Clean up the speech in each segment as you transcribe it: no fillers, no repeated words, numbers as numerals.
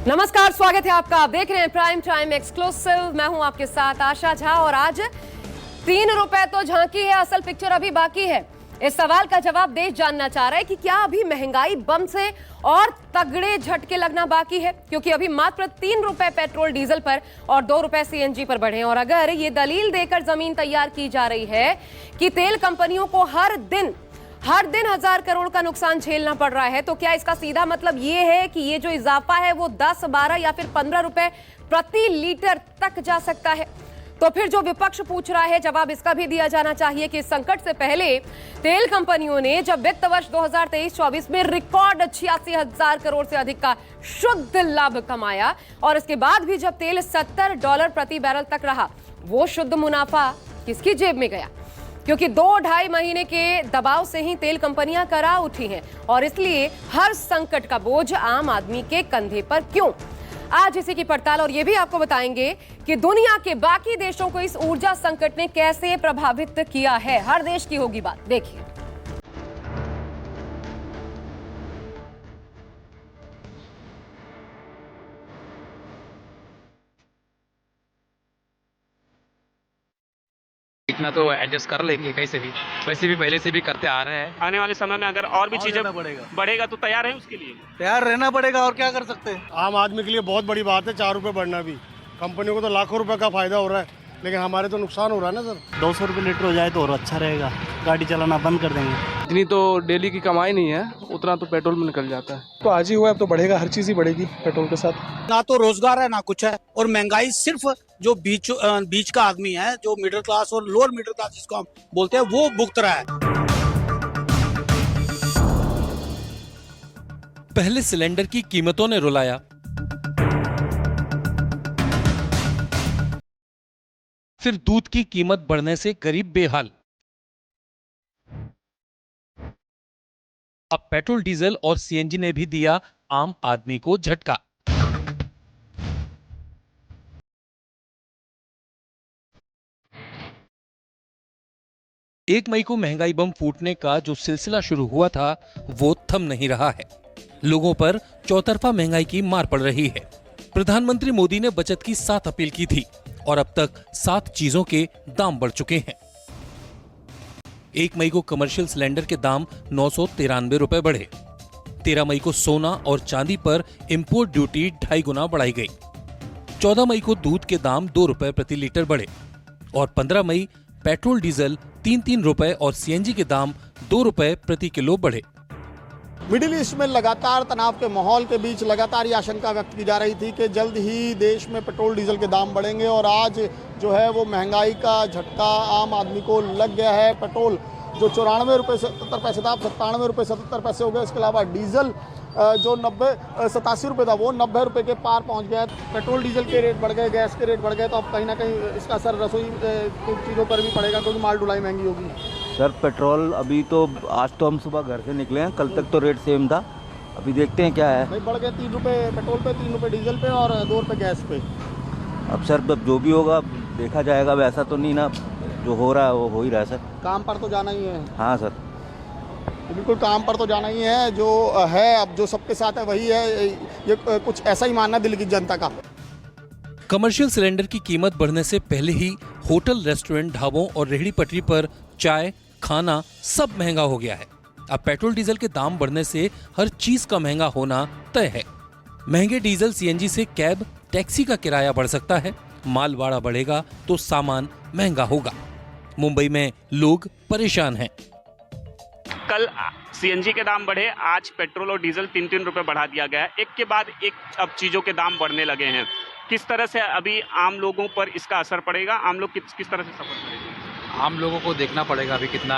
नमस्कार, स्वागत है आपका। आप देख रहे हैं प्राइम टाइम एक्सक्लूसिव। मैं हूं आपके साथ आशा झा और आज 3 रुपए तो झांकी है, असल पिक्चर अभी बाकी है। इस सवाल का जवाब देश जानना चाह रहा है कि क्या अभी महंगाई बम से और तगड़े झटके लगना बाकी है, क्योंकि अभी मात्र 3 रुपए पेट्रोल डीजल पर और 2 रुपए सीएनजी पर बढ़े। और अगर ये दलील देकर जमीन तैयार की जा रही है कि तेल कंपनियों को हर दिन 1000 करोड़ का नुकसान झेलना पड़ रहा है, तो क्या इसका सीधा मतलब ये है कि ये जो इजाफा है वो 10, 12 या फिर 15 रुपए प्रति लीटर तक जा सकता है? तो फिर जो विपक्ष पूछ रहा है, जवाब इसका भी दिया जाना चाहिए कि इस संकट से पहले तेल कंपनियों ने जब वित्त वर्ष 2023-24 में रिकॉर्ड 86,000 करोड़ से अधिक का शुद्ध लाभ कमाया और इसके बाद भी जब तेल $70 प्रति बैरल तक रहा, वो शुद्ध मुनाफा किसकी जेब में गया? क्योंकि 2-2.5 महीने के दबाव से ही तेल कंपनियां करा उठी हैं और इसलिए हर संकट का बोझ आम आदमी के कंधे पर क्यों? आज इसी की पड़ताल और ये भी आपको बताएंगे कि दुनिया के बाकी देशों को इस ऊर्जा संकट ने कैसे प्रभावित किया है। हर देश की होगी बात, देखिए। इतना तो एडजस्ट कर लेंगे कैसे भी, वैसे भी पहले से भी करते आ रहे हैं। आने वाले समय में अगर और भी चीजें बढ़ेगा तो तैयार है उसके लिए। तैयार रहना पड़ेगा और क्या कर सकते हैं। आम आदमी के लिए बहुत बड़ी बात है 4 रुपए बढ़ना भी। कंपनियों को तो लाखों रुपए का फायदा हो रहा है, लेकिन हमारे तो नुकसान हो रहा है ना सर। 200 रुपये लीटर हो जाए तो और अच्छा रहेगा, गाड़ी चलाना बंद कर देंगे। इतनी तो डेली की कमाई नहीं है, उतना तो पेट्रोल में निकल जाता है। तो आज ही हुआ, अब तो बढ़ेगा, हर चीज ही बढ़ेगी पेट्रोल के साथ। ना तो रोजगार है ना कुछ है, और महंगाई सिर्फ जो बीच का आदमी है, जो मिडिल क्लास और लोअर मिडिल क्लास जिसको हम बोलते हैं, वो भुगत रहा है। पहले सिलेंडर की कीमतों ने रुलाया, फिर दूध की कीमत बढ़ने से गरीब बेहाल। अब पेट्रोल, डीजल और सीएनजी ने भी दिया आम आदमी को झटका। एक मई को महंगाई बम फूटने का जो सिलसिला शुरू हुआ था, वो थम नहीं रहा है। लोगों पर चौतरफा महंगाई की मार पड़ रही है। प्रधानमंत्री मोदी ने बचत की 7 अपील की थी और अब तक 7 चीजों के दाम बढ़ चुके हैं। 1 मई को कमर्शियल सिलेंडर के दाम 993 रुपए बढ़े। 13 मई को सोना और चांदी पर इंपोर्ट ड्यूटी 2.5 गुना बढ़ाई गई। 14 मई को दूध के दाम 2 रुपए प्रति लीटर बढ़े और 15 मई पेट्रोल, डीजल 3-3 रुपए और सीएनजी के दाम 2 रुपए प्रति किलो बढ़े। मिडिल ईस्ट में लगातार तनाव के माहौल के बीच लगातार ये आशंका व्यक्त की जा रही थी कि जल्द ही देश में पेट्रोल डीजल के दाम बढ़ेंगे और आज जो है वो महंगाई का झटका आम आदमी को लग गया है। पेट्रोल जो 94 रुपये 77 पैसे था, 97 रुपये 77 पैसे हो गए। इसके अलावा डीजल जो 87 रुपये था, वो 90 रुपये के पार पहुंच गया। पेट्रोल डीजल के रेट बढ़ गए, गैस के रेट बढ़ गए, तो अब कहीं ना कहीं इसका असर रसोई की चीज़ों पर भी पड़ेगा, क्योंकि माल ढुलाई महंगी होगी। सर पेट्रोल अभी तो, आज तो हम सुबह घर से निकले हैं, कल तक तो रेट सेम था, अभी देखते हैं क्या है। भाई बढ़ गए 3 रुपये पेट्रोल पे, 3 रुपये डीजल पे और 2 रुपये गैस पे। अब सर जो भी होगा देखा जाएगा, वैसा तो नहीं ना, जो हो रहा है वो हो ही रहा है सर। काम पर तो जाना ही है। हाँ सर, बिल्कुल काम पर तो जाना ही है। जो है अब जो सबके साथ है वही है, ये कुछ ऐसा ही मानना दिल्ली की जनता का। कमर्शियल सिलेंडर की कीमत बढ़ने से पहले ही होटल, रेस्टोरेंट, ढाबों और रेहड़ी पटरी पर चाय, खाना सब महंगा हो गया है। अब पेट्रोल, डीजल के दाम बढ़ने से हर चीज का महंगा होना तय है। महंगे डीजल, सीएनजी से कैब, टैक्सी का किराया बढ़ सकता है। माल भाड़ा बढ़ेगा तो सामान महंगा होगा। मुंबई में लोग परेशान हैं। कल सीएनजी के दाम बढ़े, आज पेट्रोल और डीजल 3-3 रुपए बढ़ा दिया गया है। एक के बाद एक अब चीज़ों के दाम बढ़ने लगे हैं। किस तरह से अभी आम लोगों पर इसका असर पड़ेगा? आम लोग किस तरह से सफर करेंगे? आम लोगों को देखना पड़ेगा अभी कितना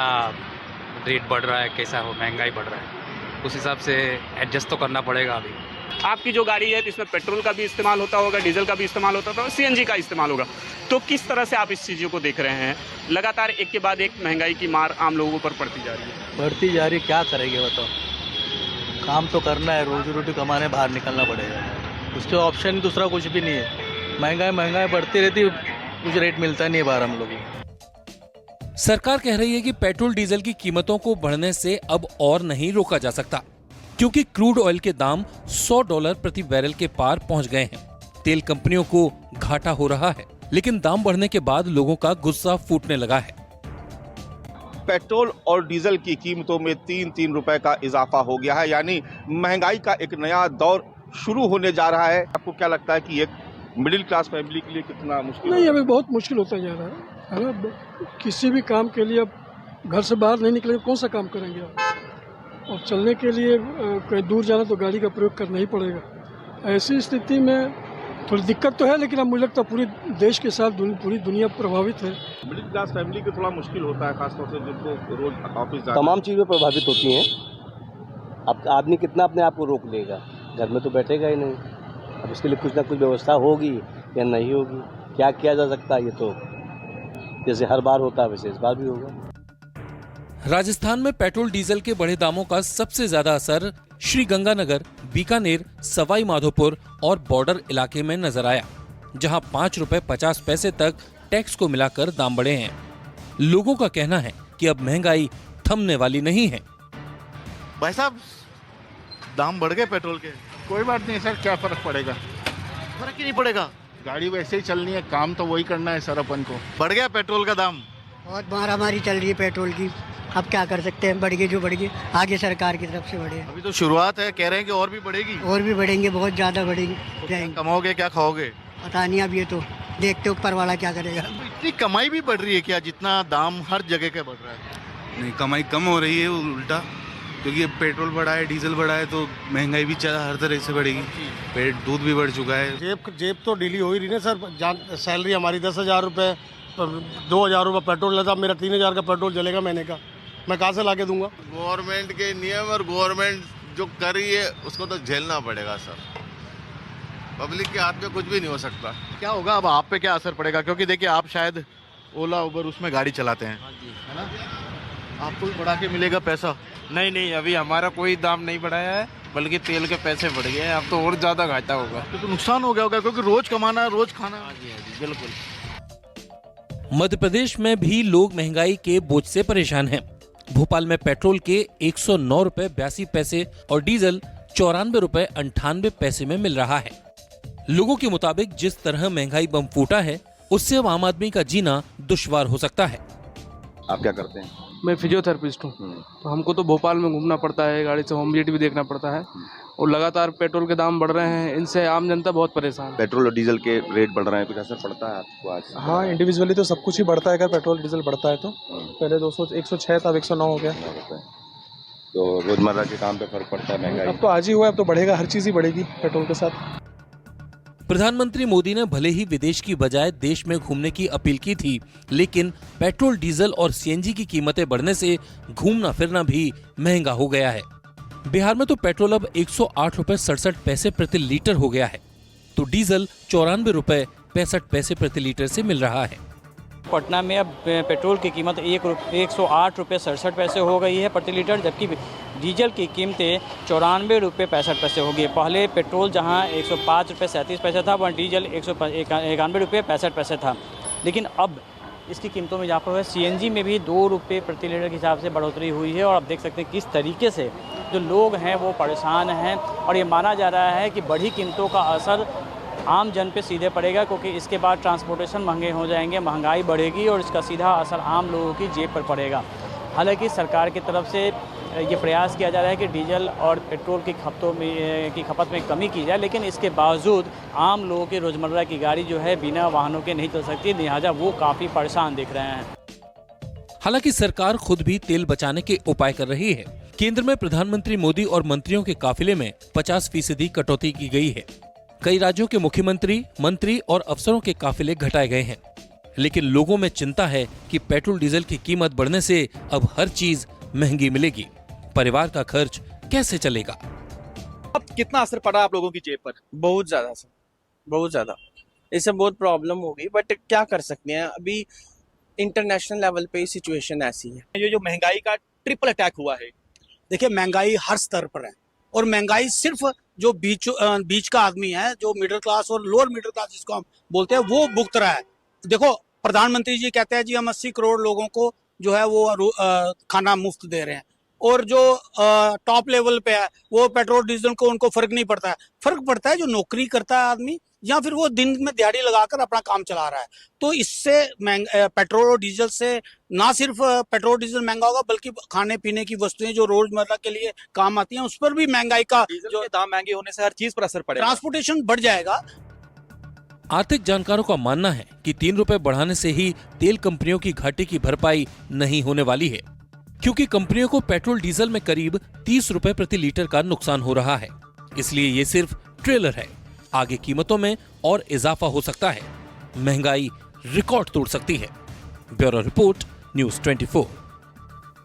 रेट बढ़ रहा है, कैसा हो, महंगाई बढ़ रहा है, उस हिसाब से एडजस्ट तो करना पड़ेगा। अभी आपकी जो गाड़ी है इसमें पेट्रोल का भी इस्तेमाल होता होगा, डीजल का भी इस्तेमाल होता होगा, सीएनजी का इस्तेमाल होगा, तो किस तरह से आप इस चीज़ों को देख रहे हैं? लगातार एक के बाद एक महंगाई की मार आम लोगों पर पड़ती जा रही है। बढ़ती जा रही, क्या करेंगे बताओ। काम तो करना है, रोजी रोटी कमाने बाहर निकलना पड़ेगा, उसके ऑप्शन दूसरा कुछ भी नहीं है। महंगाई बढ़ती रहती, कुछ रेट मिलता नहीं है बाहर हम लोगों को। सरकार कह रही है कि पेट्रोल, डीजल की कीमतों को बढ़ने से अब और नहीं रोका जा सकता। क्योंकि क्रूड ऑयल के दाम $100 प्रति बैरल के पार पहुंच गए हैं। तेल कंपनियों को घाटा हो रहा है, लेकिन दाम बढ़ने के बाद लोगों का गुस्सा फूटने लगा है। पेट्रोल और डीजल की कीमतों में 3-3 रुपए का इजाफा हो गया है, यानी महंगाई का एक नया दौर शुरू होने जा रहा है। आपको क्या लगता है कि एक मिडिल क्लास फैमिली के लिए कितना मुश्किल? नहीं, अभी बहुत मुश्किल होता जा रहा है ना। किसी भी काम के लिए अब घर से बाहर नहीं निकलेंगे, कौन सा काम करेंगे आप? और चलने के लिए कहीं दूर जाना तो गाड़ी का प्रयोग करना ही पड़ेगा। ऐसी स्थिति में थोड़ी दिक्कत तो है, लेकिन अब मुझे लगता है पूरी देश के साथ पूरी दुनिया प्रभावित है। मिडिल क्लास फैमिली को थोड़ा मुश्किल होता है, खासतौर से जिनको रोज ऑफिस जाना। तमाम चीज़ें प्रभावित होती हैं। अब आदमी कितना अपने आप को रोक लेगा, घर में तो बैठेगा ही नहीं। अब इसके लिए कुछ ना कुछ व्यवस्था होगी या नहीं होगी, क्या किया जा सकता है, ये तो जैसे हर बार होता है वैसे इस बार भी होगा। राजस्थान में पेट्रोल डीजल के बढ़े दामों का सबसे ज्यादा असर श्री गंगानगर, बीकानेर, सवाई माधोपुर और बॉर्डर इलाके में नजर आया, जहां 5 रुपए 50 पैसे तक टैक्स को मिलाकर दाम बढ़े हैं। लोगों का कहना है कि अब महंगाई थमने वाली नहीं है। भाई साहब, दाम बढ़ गए पेट्रोल के। कोई बात नहीं सर, क्या फर्क पड़ेगा? फर्क ही नहीं पड़ेगा, गाड़ी वैसे ही चलनी है, काम तो वही करना है सर अपन को। बढ़ गया पेट्रोल का दाम। बहुत मारामारी चल रही है पेट्रोल की, अब क्या कर सकते हैं, बढ़ गई जो बढ़ गई, आगे सरकार की तरफ से बढ़े। अभी तो शुरुआत है, कह रहे हैं कि और भी बढ़ेगी। और भी बढ़ेंगे, बहुत ज्यादा बढ़ेगी। तो क्या कमाओगे, क्या खाओगे? पता नहीं, अब ये तो देखते ऊपर वाला क्या करेगा। इतनी कमाई भी बढ़ रही है क्या, जितना दाम हर जगह का बढ़ रहा है? नहीं, कमाई कम हो रही है उल्टा, क्योंकि पेट्रोल बढ़ा है, डीजल बढ़ा है, तो महंगाई भी हर तरह से बढ़ेगी। दूध भी बढ़ चुका है। जेब तो ढीली हो ही रही ना सर। सैलरी हमारी 10,000 रुपये, 2,000 रुपये पेट्रोल लेता, मेरा 3,000 का पेट्रोल जलेगा महीने का, मैं कहाँ से लाके दूंगा? गवर्नमेंट के नियम और गवर्नमेंट जो कर रही है उसको तो झेलना पड़ेगा सर। पब्लिक के हाथ में कुछ भी नहीं हो सकता। क्या होगा अब, आप पे क्या असर पड़ेगा? क्योंकि देखिए, आप शायद ओला उबर उसमें गाड़ी चलाते हैं, है ना? आपको भी बढ़ा के मिलेगा पैसा? नहीं, अभी हमारा कोई दाम नहीं बढ़ाया है, बल्कि तेल के पैसे बढ़ गए हैं। अब तो और ज्यादा घाटा होगा। तो नुकसान हो गया होगा, क्योंकि रोज कमाना, रोज खाना। हाँ जी, बिल्कुल। मध्य प्रदेश में भी लोग महंगाई के बोझ से परेशान हैं। भोपाल में पेट्रोल के 109 रुपए 82 पैसे और डीजल 94 रुपए 98 पैसे में मिल रहा है। लोगों के मुताबिक जिस तरह महंगाई बम फूटा है, उससे अब आम आदमी का जीना दुश्वार हो सकता है। आप क्या करते हैं? मैं फिजियोथेरेपिस्ट हूँ, तो हमको तो भोपाल में घूमना पड़ता है, गाड़ी से होम विजिट भी देखना पड़ता है, और लगातार पेट्रोल के दाम बढ़ रहे हैं, इनसे आम जनता बहुत परेशान है। पेट्रोल और डीजल के रेट बढ़ रहे हैं, कुछ असर पड़ता है आपको आज? हाँ, इंडिविजुअली तो सब कुछ ही बढ़ता है अगर पेट्रोल डीजल बढ़ता है तो। पहले 106 था, अब 109 हो गया। तो रोजमर्रा के काम पे फर्क पड़ता है महंगाई? अब तो आज ही हुआ, अब तो बढ़ेगा, हर चीज़ ही बढ़ेगी पेट्रोल के साथ। प्रधानमंत्री मोदी ने भले ही विदेश की बजाय देश में घूमने की अपील की थी, लेकिन पेट्रोल, डीजल और सीएनजी की कीमतें बढ़ने से घूमना फिरना भी महंगा हो गया है। बिहार में तो पेट्रोल अब 108 रुपए 67 पैसे प्रति लीटर हो गया है, तो डीजल 94 रुपए 65 पैसे प्रति लीटर से मिल रहा है। पटना में अब पेट्रोल की कीमत 108 रुपये 67 पैसे हो गई है प्रति लीटर, जबकि डीजल की कीमतें 94 रुपये 65 पैसे हो गई। पहले पेट्रोल जहां 105 रुपये 37 पैसे था, वहाँ डीजल 191 रुपये 65 पैसे था, लेकिन अब इसकी कीमतों में इजाफा हुआ है। सीएनजी में भी 2 रुपये प्रति लीटर के हिसाब से बढ़ोतरी हुई है, और आप देख सकते हैं किस तरीके से जो लोग हैं वो परेशान हैं, और ये माना जा रहा है कि बढ़ी कीमतों का असर आम जन पे सीधे पड़ेगा, क्योंकि इसके बाद ट्रांसपोर्टेशन महंगे हो जाएंगे, महंगाई बढ़ेगी और इसका सीधा असर आम लोगों की जेब पर पड़ेगा। हालांकि सरकार की तरफ से ये प्रयास किया जा रहा है कि डीजल और पेट्रोल की खपत में कमी की जाए, लेकिन इसके बावजूद आम लोगों की रोज़मर्रा की गाड़ी जो है बिना वाहनों के नहीं चल सकती, लिहाजा वो काफ़ी परेशान दिख रहे हैं। हालांकि सरकार खुद भी तेल बचाने के उपाय कर रही है। केंद्र में प्रधानमंत्री मोदी और मंत्रियों के काफिले में 50% कटौती की गई है। कई राज्यों के मुख्यमंत्री, मंत्री और अफसरों के काफिले घटाए गए हैं, लेकिन लोगों में चिंता है कि पेट्रोल डीजल की कीमत बढ़ने से अब हर चीज महंगी मिलेगी। परिवार का खर्च कैसे चलेगा? अब कितना असर पड़ा आप लोगों की जेब पर? बहुत ज्यादा सर, बहुत ज्यादा। इससे बहुत प्रॉब्लम होगी, बट क्या कर सकते हैं, अभी इंटरनेशनल लेवल पे सिचुएशन ऐसी है। ये जो महंगाई का ट्रिपल अटैक हुआ है, देखिए महंगाई हर स्तर पर है, और महंगाई सिर्फ जो बीच का आदमी है, जो मिडिल क्लास और लोअर मिडिल क्लास जिसको हम बोलते हैं, वो भुगत रहा है। देखो, प्रधानमंत्री जी कहते हैं जी हम 80 करोड़ लोगों को जो है वो खाना मुफ्त दे रहे हैं, और जो टॉप लेवल पे है वो पेट्रोल डीजल को उनको फर्क नहीं पड़ता है। फर्क पड़ता है जो नौकरी करता है आदमी या फिर वो दिन में दिहाड़ी लगाकर अपना काम चला रहा है। तो इससे पेट्रोल और डीजल से ना सिर्फ पेट्रोल डीजल महंगा होगा बल्कि खाने पीने की वस्तुएं जो रोजमर्रा के लिए काम आती हैं उस पर भी महंगाई का जो दाम महंगे होने से हर चीज पर असर पड़ेगा, ट्रांसपोर्टेशन बढ़ जाएगा। आर्थिक जानकारों का मानना है कि 3 रुपए बढ़ाने से ही तेल कंपनियों की घाटे की भरपाई नहीं होने वाली है, क्योंकि कंपनियों को पेट्रोल डीजल में करीब 30 रुपए प्रति लीटर का नुकसान हो रहा है। इसलिए ये सिर्फ ट्रेलर है, आगे कीमतों में और इजाफा हो सकता है, महंगाई रिकॉर्ड तोड़ सकती है। Bureau report, news 24।